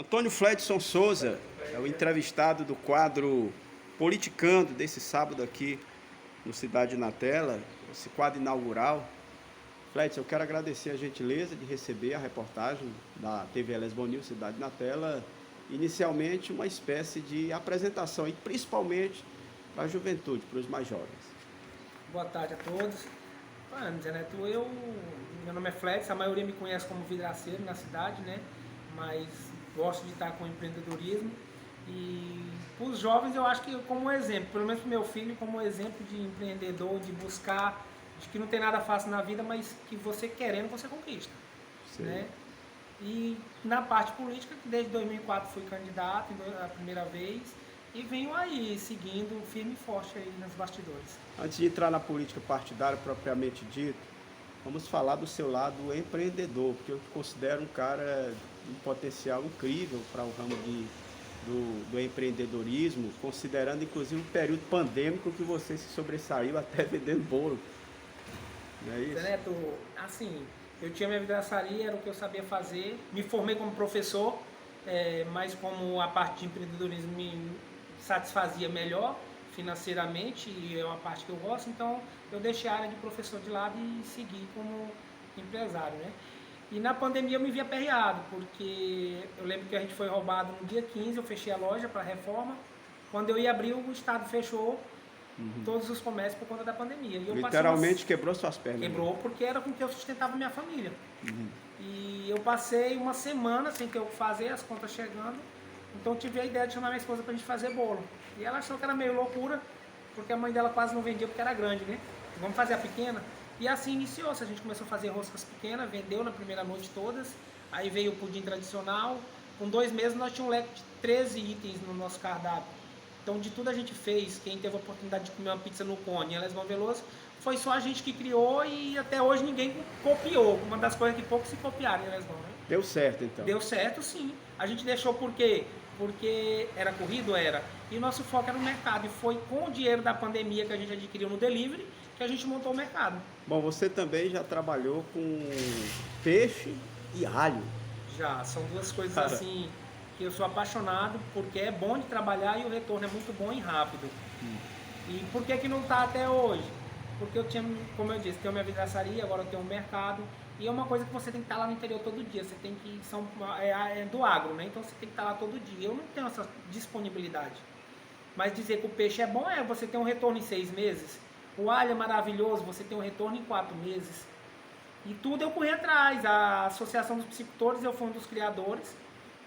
Antônio Fledson Souza é o entrevistado do quadro Politicando desse sábado aqui no Cidade na Tela, esse quadro inaugural. Fledson, eu quero agradecer a gentileza de receber a reportagem da TV Lesbon News Cidade na Tela, inicialmente uma espécie de apresentação, e principalmente para a juventude, para os mais jovens. Boa tarde a todos. Zé Neto, meu nome é Flex, a maioria me conhece como vidraceiro na cidade, né? Mas gosto de estar com empreendedorismo. E para os jovens eu acho que como exemplo, pelo menos para o meu filho, como exemplo de empreendedor, de buscar, de que não tem nada fácil na vida, mas que você querendo, você conquista. Né? E na parte política, que desde 2004 fui candidato a primeira vez, e venho aí seguindo firme e forte aí nos bastidores. Antes de entrar na política partidária propriamente dito, vamos falar do seu lado empreendedor, porque eu te considero um cara de um potencial incrível para o ramo do empreendedorismo, considerando inclusive o período pandêmico que você se sobressaiu até vendendo bolo. Não é isso? Zé Neto, assim, eu tinha minha vidraçaria, era o que eu sabia fazer, me formei como professor, mas como a parte de empreendedorismo me satisfazia melhor financeiramente, e é uma parte que eu gosto, então eu deixei a área de professor de lado e segui como empresário, né? E na pandemia eu me vi aperreado, porque eu lembro que a gente foi roubado no dia 15, eu fechei a loja para reforma, quando eu ia abrir o estado fechou todos os comércios por conta da pandemia. E eu literalmente quebrou suas pernas. Quebrou porque era com que eu sustentava minha família. E eu passei uma semana sem ter o que fazer, as contas chegando. Então eu tive a ideia de chamar minha esposa pra gente fazer bolo. E ela achou que era meio loucura, porque a mãe dela quase não vendia porque era grande, né? Vamos fazer a pequena. E assim iniciou-se. A gente começou a fazer roscas pequenas, vendeu na primeira noite todas. Aí veio o pudim tradicional. Com 2 meses nós tínhamos um leque de 13 itens no nosso cardápio. Então de tudo a gente fez. Quem teve a oportunidade de comer uma pizza no Cone, em Lesbão Veloso, foi só a gente que criou e até hoje ninguém copiou. Uma das coisas que poucos se copiaram em Lesbão, né? Deu certo então? Deu certo, sim. A gente deixou por quê? Porque era corrido, era. E o nosso foco era no mercado. E foi com o dinheiro da pandemia que a gente adquiriu no delivery que a gente montou o mercado. Bom, você também já trabalhou com peixe e alho. Já, são duas coisas assim que eu sou apaixonado, porque é bom de trabalhar e o retorno é muito bom e rápido. E por que não está até hoje? Porque eu tinha, como eu disse, tenho minha vidraçaria, agora eu tenho um mercado. E é uma coisa que você tem que estar lá no interior todo dia. Você tem que é do agro, né? Então você tem que estar lá todo dia. Eu não tenho essa disponibilidade. Mas dizer que o peixe é bom você tem um retorno em 6 meses. O alho é maravilhoso, você tem um retorno em 4 meses. E tudo eu corri atrás. A Associação dos Piscicultores, eu fui um dos criadores.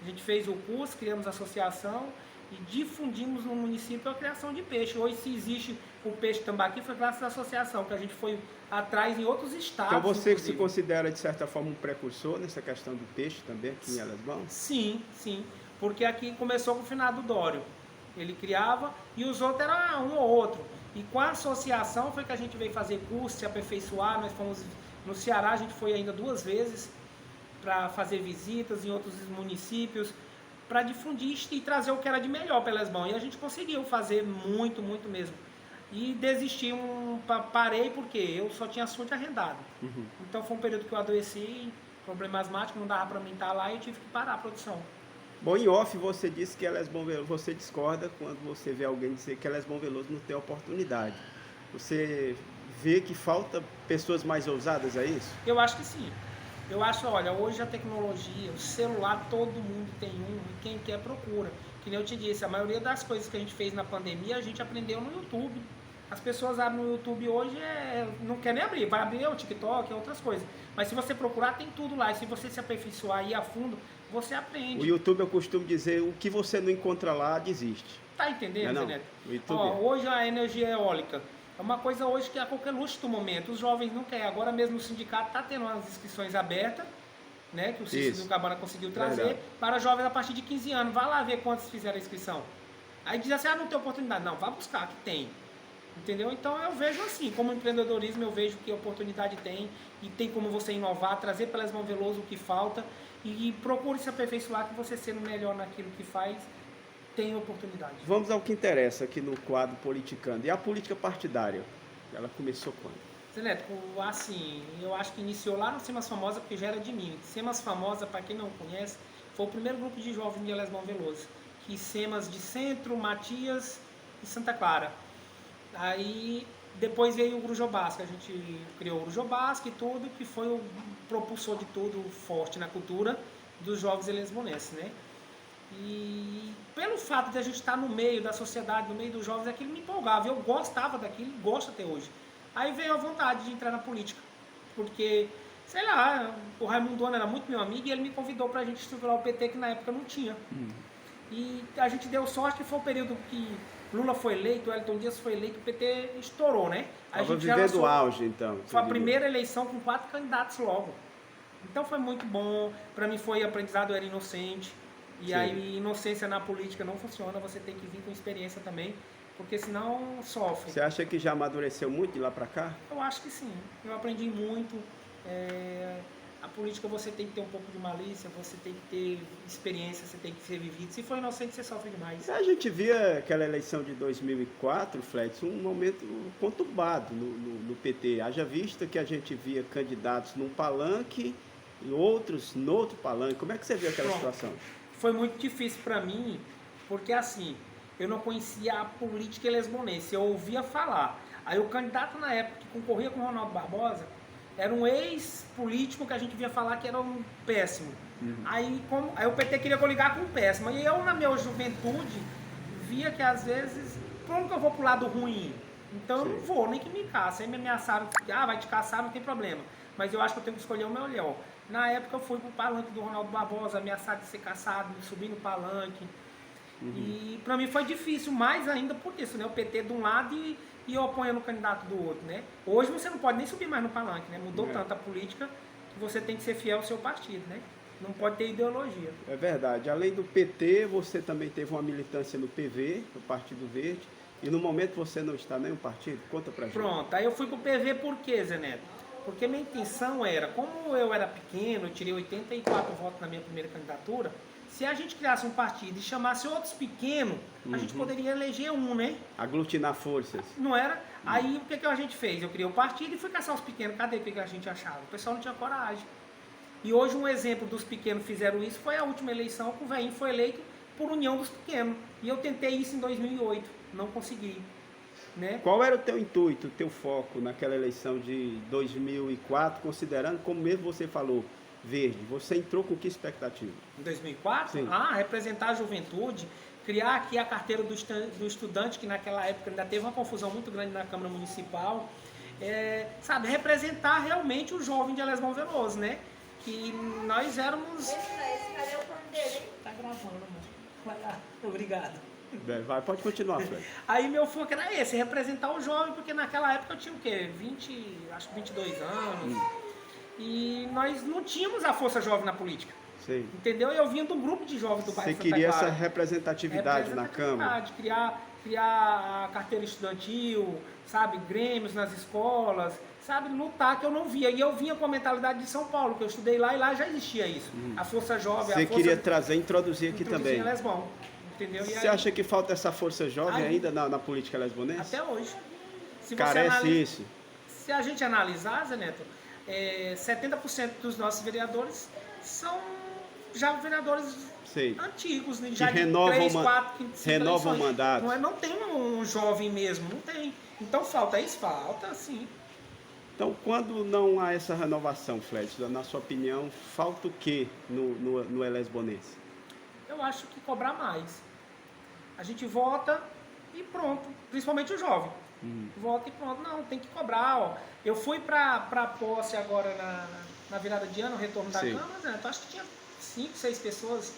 A gente fez o curso, criamos a associação e difundimos no município a criação de peixe. Hoje, se existe o peixe tambaqui, foi graças à associação, que a gente foi atrás em outros estados. Então você que se considera, de certa forma, um precursor nessa questão do peixe também aqui em Lesbão? Sim, sim. Porque aqui começou com o finado Dório. Ele criava e os outros eram um ou outro. E com a associação foi que a gente veio fazer curso, se aperfeiçoar. Nós fomos no Ceará, a gente foi ainda 2 vezes para fazer visitas em outros municípios, para difundir e trazer o que era de melhor para Lesbão. E a gente conseguiu fazer muito, muito mesmo. E desisti, parei porque eu só tinha açude arrendado. Então foi um período que eu adoeci, problema asmático, não dava para mim estar lá e eu tive que parar a produção. Bom, em off você disse que Lesbão Veloso, você discorda quando você vê alguém dizer que Lesbão Veloso não tem oportunidade. Você vê que falta pessoas mais ousadas, é isso? Eu acho que sim. Eu acho, olha, hoje a tecnologia, o celular, todo mundo tem um, e quem quer procura. Que nem eu te disse, a maioria das coisas que a gente fez na pandemia, a gente aprendeu no YouTube. As pessoas abrem no YouTube hoje, não quer nem abrir, vai abrir o TikTok, outras coisas. Mas se você procurar, tem tudo lá. E se você se aperfeiçoar e ir a fundo, você aprende. O YouTube, eu costumo dizer, o que você não encontra lá, desiste. Tá entendendo, não, Zé Neto? o YouTube. Hoje a energia eólica é uma coisa hoje que é a qualquer luxo do momento. Os jovens não querem. Agora mesmo o sindicato está tendo umas inscrições abertas, né, que o Cícero do Cabana conseguiu trazer, para jovens a partir de 15 anos. Vai lá ver quantos fizeram a inscrição. Aí diz assim, não tem oportunidade. Não, vá buscar, que tem. Entendeu? Então eu vejo assim, como empreendedorismo eu vejo que a oportunidade tem, e tem como você inovar, trazer para Lesbão Veloso o que falta, e procure se aperfeiçoar, que você sendo melhor naquilo que faz, tem oportunidade. Vamos ao que interessa aqui no quadro Politicando. E a política partidária? Ela começou quando? Zé Neto, assim, eu acho que iniciou lá no Semas Famosa, porque já era de mim. Semas Famosa, para quem não conhece, Foi o primeiro grupo de jovens de Elésbio Veloso, que SEMAS de Centro, Matias e Santa Clara. Aí depois veio o Grujobasco, a gente criou o Grujobasco e tudo, que foi o propulsor de tudo forte na cultura dos jovens elesbonenses, né? E pelo fato de a gente estar no meio da sociedade, no meio dos jovens, aquilo me empolgava, eu gostava daquilo e gosto até hoje. Aí veio a vontade de entrar na política, porque, sei lá, o Raimundo Ana era muito meu amigo e ele me convidou para a gente estruturar o PT, que na época não tinha. E a gente deu sorte que foi o período que Lula foi eleito, o Wellington Dias foi eleito, o PT estourou, né? Estava vivendo o auge, então. Foi a primeira eleição com 4 candidatos logo. Então foi muito bom, para mim foi aprendizado, eu era inocente. E Sim. aí, inocência na política não funciona, você tem que vir com experiência também, porque senão sofre. Você acha que já amadureceu muito de lá para cá? Eu acho que sim, eu aprendi muito. A política você tem que ter um pouco de malícia, você tem que ter experiência, você tem que ser vivido. Se for inocente, você sofre demais. A gente via aquela eleição de 2004, Flex, um momento conturbado no PT. Haja vista que a gente via candidatos num palanque e outros no outro palanque. Como é que você viu aquela situação? Foi muito difícil para mim, porque assim, eu não conhecia a política elesbonense, eu ouvia falar. Aí o candidato na época que concorria com o Ronaldo Barbosa era um ex-político que a gente via falar que era um péssimo. Aí o PT queria coligar com o péssimo. E eu, na minha juventude, via que às vezes, como que eu vou pro lado ruim? Então eu não vou, nem que me caça. Aí me ameaçaram, vai te caçar, não tem problema. Mas eu acho que eu tenho que escolher o melhor. Na época eu fui pro palanque do Ronaldo Barbosa, ameaçado de ser caçado, subir no palanque. E pra mim foi difícil, mais ainda por isso, né? O PT de um lado e eu apoiando o candidato do outro, né? Hoje você não pode nem subir mais no palanque, né? Mudou tanto a política que você tem que ser fiel ao seu partido, né? Não pode ter ideologia. É verdade. Além do PT, você também teve uma militância no PV, no Partido Verde. E no momento você não está nem no partido? Conta pra gente. Pronto, aí eu fui pro PV por quê, Zé Neto? Porque minha intenção era, como eu era pequeno, eu tirei 84 votos na minha primeira candidatura, se a gente criasse um partido e chamasse outros pequenos, a gente poderia eleger um, né? Aglutinar forças. Não era? Aí o que a gente fez? Eu criei o partido e fui caçar os pequenos. Cadê o que a gente achava? O pessoal não tinha coragem. E hoje um exemplo dos pequenos fizeram isso foi a última eleição, que o velhinho foi eleito por união dos pequenos. E eu tentei isso em 2008, não consegui. Né? Qual era o teu intuito, o teu foco naquela eleição de 2004, considerando, como mesmo você falou, verde? Você entrou com que expectativa? Em 2004? Sim. Representar a juventude, criar aqui a carteira do estudante, que naquela época ainda teve uma confusão muito grande na Câmara Municipal. Sabe, representar realmente o jovem de Elésbio Veloso, né? Que nós éramos... Cadê o plano dele? Tá gravando, amor. Vai lá. Obrigado. Vai, pode continuar, Fred. Aí meu foco era esse, representar o jovem, porque naquela época eu tinha o quê? 22 anos. E nós não tínhamos a força jovem na política. Sei. Entendeu? Eu vinha do grupo de jovens do bairro Você Santa queria Clara. essa representatividade na Câmara? Criar a carteira estudantil, sabe? Grêmios nas escolas, sabe? Lutar, que eu não via. E eu vinha com a mentalidade de São Paulo, que eu estudei lá e lá já existia isso. A força jovem, Você a força... queria trazer, introduzir aqui também. Lesbão, entendeu? E Você aí, acha que falta essa força jovem Aí- ainda na política lesbonense? até hoje. Se você Carece isso. Se a gente analisar, Zé Neto, 70% dos nossos vereadores são já vereadores Sei. antigos, né? Que Já de renovam 3, uma- 4, 5 renovam eleições. mandatos. Não tem um jovem mesmo, não tem. Então falta isso? Falta, sim. Então, quando não há essa renovação, Fred, na sua opinião, falta o que no Elesbonense? Eu acho que cobrar mais. A gente vota e pronto, principalmente o jovem. Vota e pronto. Não, tem que cobrar, ó. Eu fui pra posse agora na virada de ano, o retorno da Sim. Câmara, né? Então acho que tinha 5, 6 pessoas.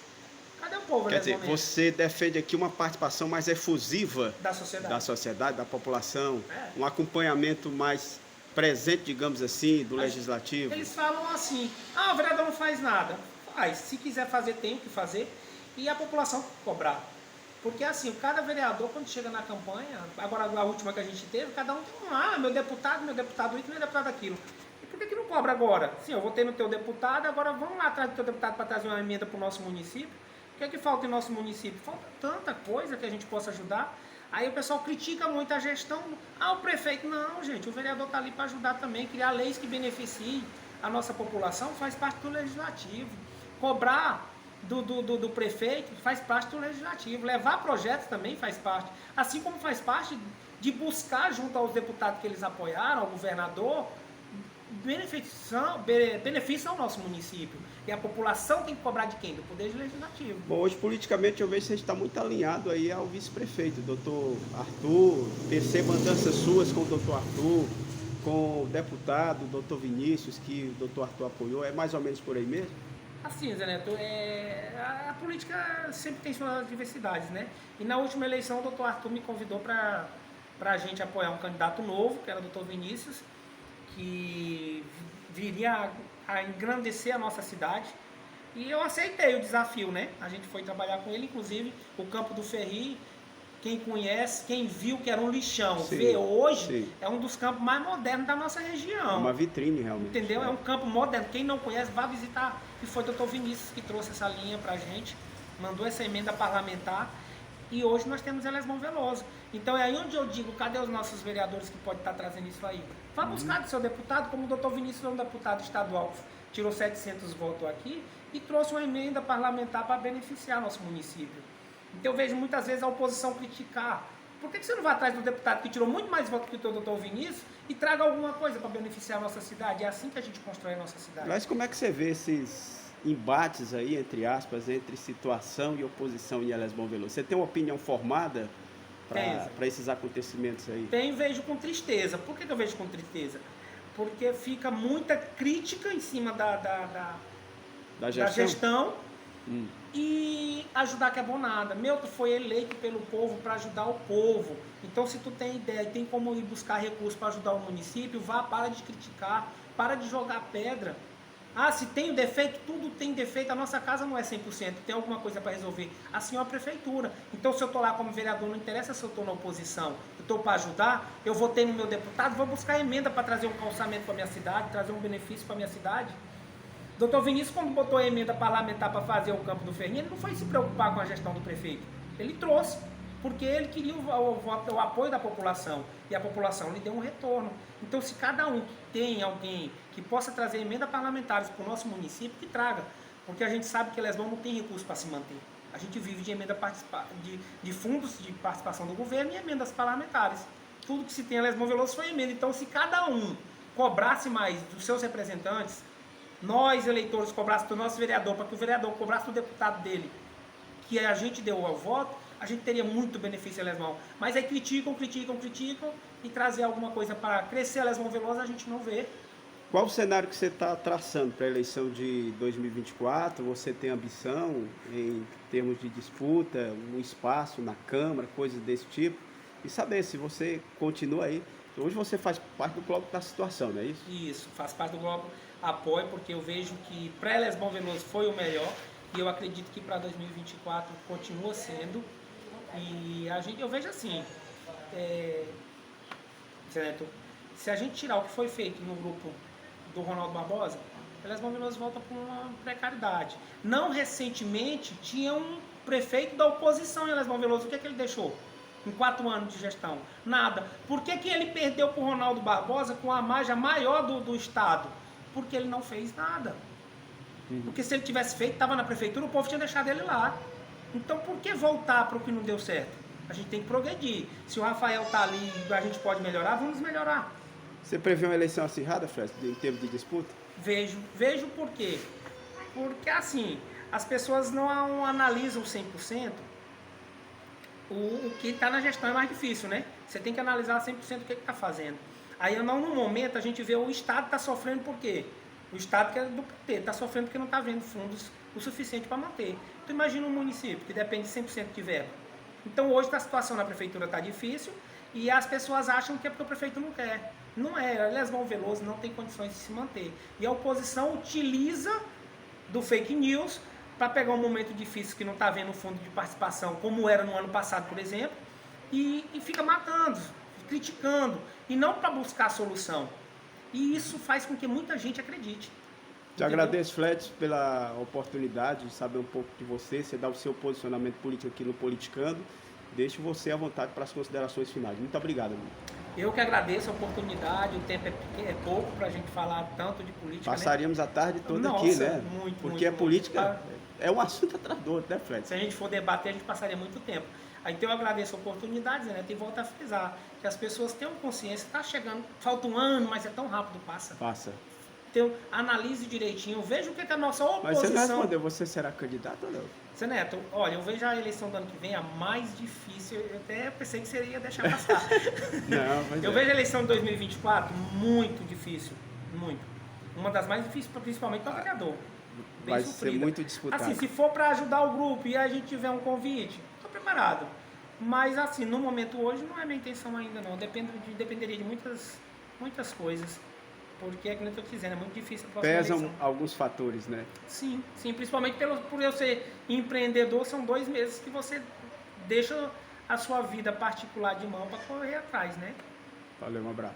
Cadê o povo, Quer dizer, lesbonense? você defende aqui uma participação mais efusiva Da sociedade. da sociedade, da população, É. um acompanhamento mais presente, digamos assim, do legislativo. Eles falam assim, o vereador não faz nada. Faz, se quiser fazer, tem o que fazer. E a população cobrar. Porque assim, cada vereador, quando chega na campanha, agora a última que a gente teve, cada um tem meu deputado isso, meu deputado aquilo. E por que não cobra agora? Sim, eu votei no teu deputado, agora vamos lá atrás do teu deputado para trazer uma emenda para o nosso município. O que falta em nosso município? Falta tanta coisa que a gente possa ajudar. Aí o pessoal critica muito a gestão. O prefeito. Não, gente, o vereador está ali para ajudar também, criar leis que beneficiem a nossa população, faz parte do legislativo. Cobrar do prefeito faz parte do legislativo. Levar projetos também faz parte. Assim como faz parte de buscar junto aos deputados que eles apoiaram, ao governador, benefício ao nosso município. E a população tem que cobrar de quem? Do Poder Legislativo. Bom, hoje politicamente eu vejo que você está muito alinhado aí ao vice-prefeito, doutor Arthur. Percebo andanças suas com o doutor Arthur, com o deputado, doutor Vinícius, que o doutor Arthur apoiou. É mais ou menos por aí mesmo? Assim, Zé Neto, a política sempre tem suas diversidades, né? E na última eleição o doutor Arthur me convidou para a gente apoiar um candidato novo, que era o doutor Vinícius, que viria a engrandecer a nossa cidade. E eu aceitei o desafio, né? A gente foi trabalhar com ele, inclusive o Campo do Ferri, quem conhece, quem viu que era um lixão, Sim, vê hoje, sim. É um dos campos mais modernos da nossa região. Uma vitrine, realmente. Entendeu? É um campo moderno. Quem não conhece, vá visitar. E foi o doutor Vinícius que trouxe essa linha pra gente, mandou essa emenda parlamentar. E hoje nós temos Elesmão Veloso. Então é aí onde eu digo, cadê os nossos vereadores que podem estar trazendo isso aí? Vá buscar do seu deputado, como o doutor Vinícius é um deputado estadual, tirou 700 votos aqui e trouxe uma emenda parlamentar para beneficiar nosso município. Então eu vejo muitas vezes a oposição criticar. Por que você não vai atrás do deputado que tirou muito mais votos que o doutor Vinícius e traga alguma coisa para beneficiar a nossa cidade? É assim que a gente constrói a nossa cidade. Mas como é que você vê esses embates aí, entre aspas, entre situação e oposição em Elesmão Veloso? Você tem uma opinião formada para esses acontecimentos aí? Tenho, vejo com tristeza. Por que eu vejo com tristeza? Porque fica muita crítica em cima da gestão e ajudar que é bom nada. Tu foi eleito pelo povo para ajudar o povo. Então, se tu tem ideia e tem como ir buscar recursos para ajudar o município, para de criticar, para de jogar pedra. Ah, se tem defeito, tudo tem defeito, a nossa casa não é 100%, tem alguma coisa para resolver. Assim é a prefeitura. Então, se eu estou lá como vereador, não interessa se eu estou na oposição, eu estou para ajudar, eu votei no meu deputado, vou buscar emenda para trazer um calçamento para a minha cidade, trazer um benefício para a minha cidade. Doutor Vinícius, quando botou a emenda parlamentar para fazer o Campo do Ferrinho, ele não foi se preocupar com a gestão do prefeito. Ele trouxe, porque ele queria o apoio da população. E a população lhe deu um retorno. Então, se cada um tem alguém que possa trazer emenda parlamentares para o nosso município, que traga. Porque a gente sabe que Elesmão não tem recurso para se manter. A gente vive de emenda de fundos de participação do governo e emendas parlamentares. Tudo que se tem em Elesmão Veloso foi emenda. Então, se cada um cobrasse mais dos seus representantes, nós, eleitores, cobrasse do nosso vereador, para que o vereador cobrasse do deputado dele, que a gente deu ao voto, a gente teria muito benefício em Elesmão. Mas aí criticam e trazer alguma coisa para crescer Elesmão Veloso a gente não vê. Qual o cenário que você está traçando para a eleição de 2024? Você tem ambição em termos de disputa, um espaço na Câmara, coisas desse tipo? E saber se você continua aí. Hoje você faz parte do Bloco da Situação, não é isso? Isso, faz parte do Bloco Apoio, porque eu vejo que para Elesmão Veloso foi o melhor. E eu acredito que para 2024 continua sendo. E eu vejo assim, Neto, se a gente tirar o que foi feito no grupo do Ronaldo Barbosa, Elesmão Veloso volta para uma precariedade. Não recentemente tinha um prefeito da oposição em Elesmão Veloso. O que é que ele deixou em 4 anos de gestão? Nada. Por que ele perdeu para o Ronaldo Barbosa com a margem maior do estado? Porque ele não fez nada. Porque se ele tivesse feito, estava na prefeitura, o povo tinha deixado ele lá. Então, por que voltar para o que não deu certo? A gente tem que progredir. Se o Rafael está ali e a gente pode melhorar, vamos melhorar. Você prevê uma eleição acirrada, Fred, em termos de disputa? Vejo por quê. Porque, assim, as pessoas não analisam 100%. O que está na gestão é mais difícil, né? Você tem que analisar 100% o que está fazendo. Aí, no momento, a gente vê o Estado está sofrendo por quê? O Estado, que é do PT, está sofrendo porque não está vendo fundos o suficiente para manter. Então, imagina um município que depende 100% de verba. Então, hoje a situação na prefeitura está difícil e as pessoas acham que é porque o prefeito não quer. Não é. Elesmão Veloso não tem condições de se manter. E a oposição utiliza do fake news para pegar um momento difícil que não está vendo o fundo de participação, como era no ano passado, por exemplo, e fica matando, criticando, e não para buscar a solução. E isso faz com que muita gente acredite. Te agradeço, Fred, pela oportunidade de saber um pouco de você dar o seu posicionamento político aqui no Politicando. Deixo você à vontade para as considerações finais. Muito obrigado, amigo. Eu que agradeço a oportunidade, o tempo é pouco para a gente falar tanto de política. Passaríamos a tarde toda Nossa, aqui, né? Muito, porque muito, a política é um assunto atrás do outro, né, Fred? Se a gente for debater, a gente passaria muito tempo. Aí então eu agradeço a oportunidade, né? E volto a frisar que as pessoas tenham consciência, está chegando, falta um ano, mas é tão rápido, passa. Passa. Então, analise direitinho, veja o que é a nossa oposição. Mas você não respondeu, você será candidato ou não? Zé Neto, olha, eu vejo a eleição do ano que vem a mais difícil, eu até pensei que você ia deixar passar. Não, mas Eu vejo a eleição de 2024 muito difícil, muito. Uma das mais difíceis, principalmente para o vereador. Bem vai sofrida. ser muito disputado. Assim, se for para ajudar o grupo e a gente tiver um convite, estou preparado. Mas assim, no momento hoje não é minha intenção ainda não. Dependeria de muitas coisas. Porque é que eu estou dizendo, é muito difícil a próxima Pesam eleição. alguns fatores, né? Sim, principalmente por eu ser empreendedor, são 2 meses que você deixa a sua vida particular de mão para correr atrás, né? Valeu, um abraço.